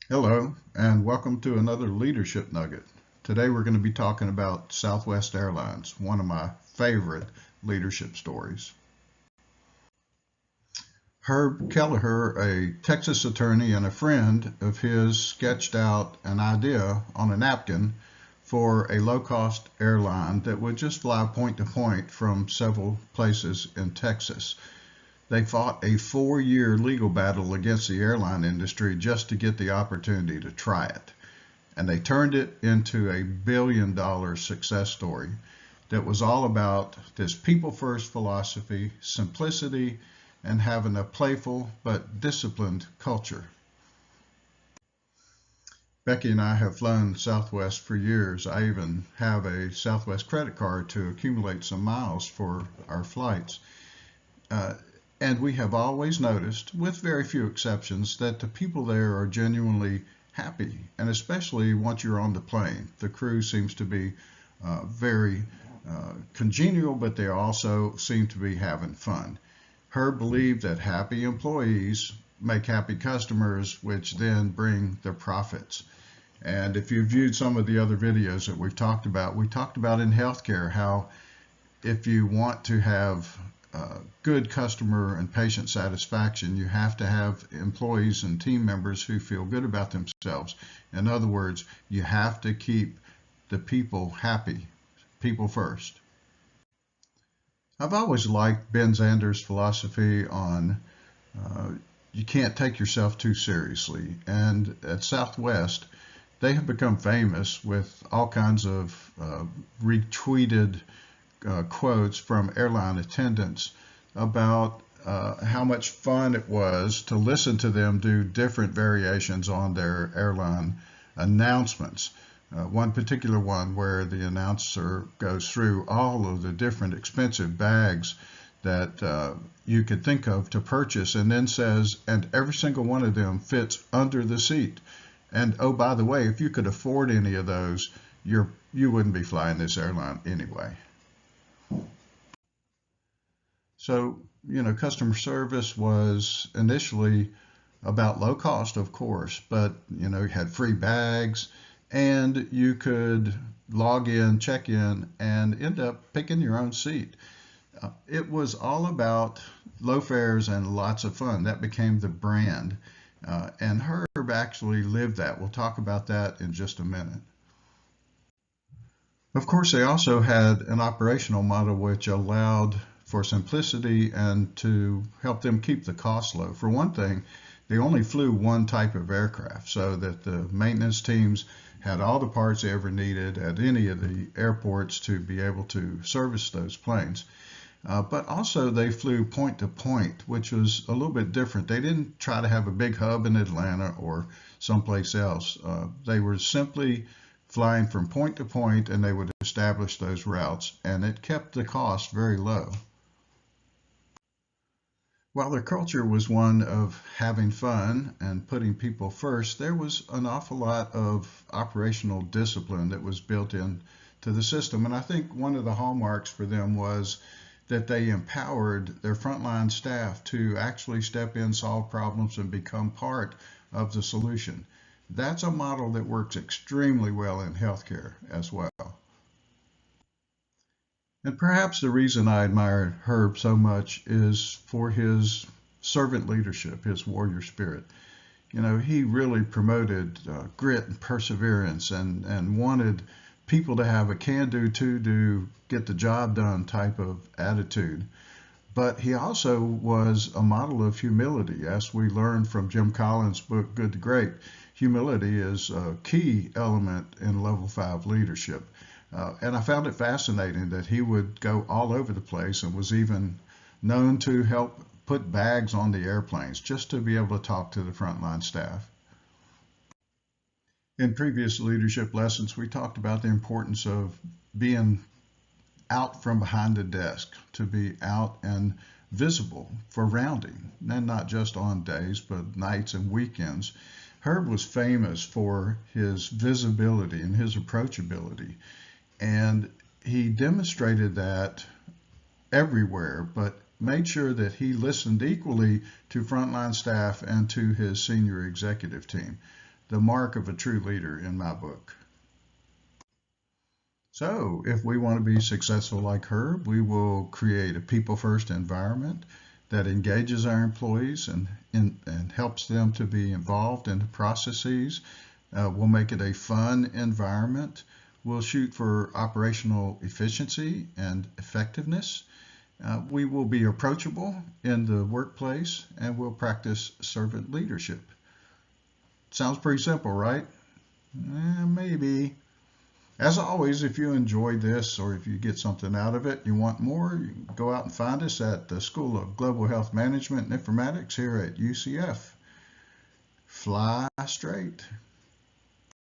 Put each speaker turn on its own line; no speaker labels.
Hello, and welcome to another Leadership Nugget. Today we're going to be talking about Southwest Airlines, one of my favorite leadership stories. Herb Kelleher, a Texas attorney and a friend of his, sketched out an idea on a napkin for a low-cost airline that would just fly point to point from several places in Texas. They fought a 4-year legal battle against the airline industry just to get the opportunity to try it. And they turned it into a $1 billion success story that was all about this people first philosophy, simplicity, and having a playful but disciplined culture. Becky and I have flown Southwest for years. I even have a Southwest credit card to accumulate some miles for our flights. Uh, and we have always noticed, with very few exceptions, that the people there are genuinely happy, and especially once you're on the plane. The crew seems to be very congenial, but they also seem to be having fun. Herb believed that happy employees make happy customers, which then bring the profits. And if you've viewed some of the other videos that we talked about in healthcare how if you want to have good customer and patient satisfaction, you have to have employees and team members who feel good about themselves. In other words, you have to keep the people happy, people first. I've always liked Ben Zander's philosophy on uh, you can't take yourself too seriously. And at Southwest, they have become famous with all kinds of retweeted quotes from airline attendants about how much fun it was to listen to them do different variations on their airline announcements. One particular one where the announcer goes through all of the different expensive bags that you could think of to purchase and then says, and every single one of them fits under the seat. And oh, by the way, if you could afford any of those, you wouldn't be flying this airline anyway. So, customer service was initially about low cost, of course, but, you had free bags and you could log in, check in, and end up picking your own seat. It was all about low fares and lots of fun. That became the brand. And Herb actually lived that. We'll talk about that in just a minute. Of course, they also had an operational model which allowed for simplicity and to help them keep the cost low. For one thing, they only flew one type of aircraft so that the maintenance teams had all the parts they ever needed at any of the airports to be able to service those planes. But also they flew point to point, which was a little bit different. They didn't try to have a big hub in Atlanta or someplace else. They were simply flying from point to point and they would establish those routes, and it kept the cost very low. While their culture was one of having fun and putting people first, there was an awful lot of operational discipline that was built into the system. And I think one of the hallmarks for them was that they empowered their frontline staff to actually step in, solve problems, and become part of the solution. That's a model that works extremely well in healthcare as well. And perhaps the reason I admire Herb so much is for his servant leadership, his warrior spirit. He really promoted grit and perseverance and wanted people to have a can do, to do, get the job done type of attitude. But he also was a model of humility. As we learned from Jim Collins' book, Good to Great, humility is a key element in level 5 leadership. And I found it fascinating that he would go all over the place and was even known to help put bags on the airplanes just to be able to talk to the frontline staff. In previous leadership lessons, we talked about the importance of being out from behind the desk, to be out and visible for rounding, and not just on days, but nights and weekends. Herb was famous for his visibility and his approachability, and he demonstrated that everywhere, but made sure that he listened equally to frontline staff and to his senior executive team. the mark of a true leader in my book. So, if we want to be successful like Herb, we will create a people-first environment that engages our employees and helps them to be involved in the processes. We'll make it a fun environment. We'll shoot for operational efficiency and effectiveness. We will be approachable in the workplace, and we'll practice servant leadership. Sounds pretty simple, right? Maybe. As always, if you enjoyed this or if you get something out of it, you want more, you can go out and find us at the School of Global Health Management and Informatics here at UCF. Fly straight.